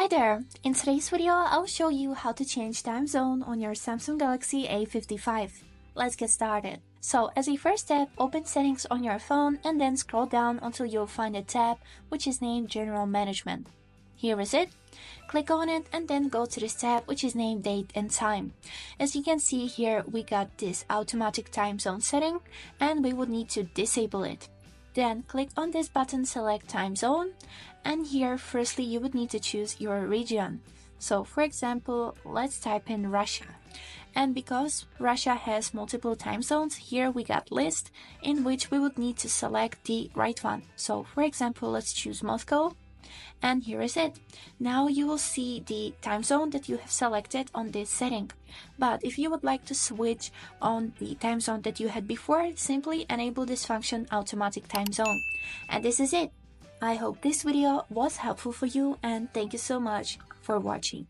Hi there! In today's video, I'll show you how to change time zone on your Samsung Galaxy A55. Let's get started. So as a first step, open settings on your phone and then scroll down until you'll find a tab which is named General Management. Here is it. Click on it and then go to this tab which is named Date and Time. As you can see here, we got this automatic time zone setting and we would need to disable it. Then click on this button, select time zone, and here firstly you would need to choose your region. So for example, let's type in Russia. And because Russia has multiple time zones, here we got list in which we would need to select the right one. So for example, let's choose Moscow. And here is it. Now you will see the time zone that you have selected on this setting. But if you would like to switch on the time zone that you had before, simply enable this function automatic time zone. And this is it. I hope this video was helpful for you and thank you so much for watching.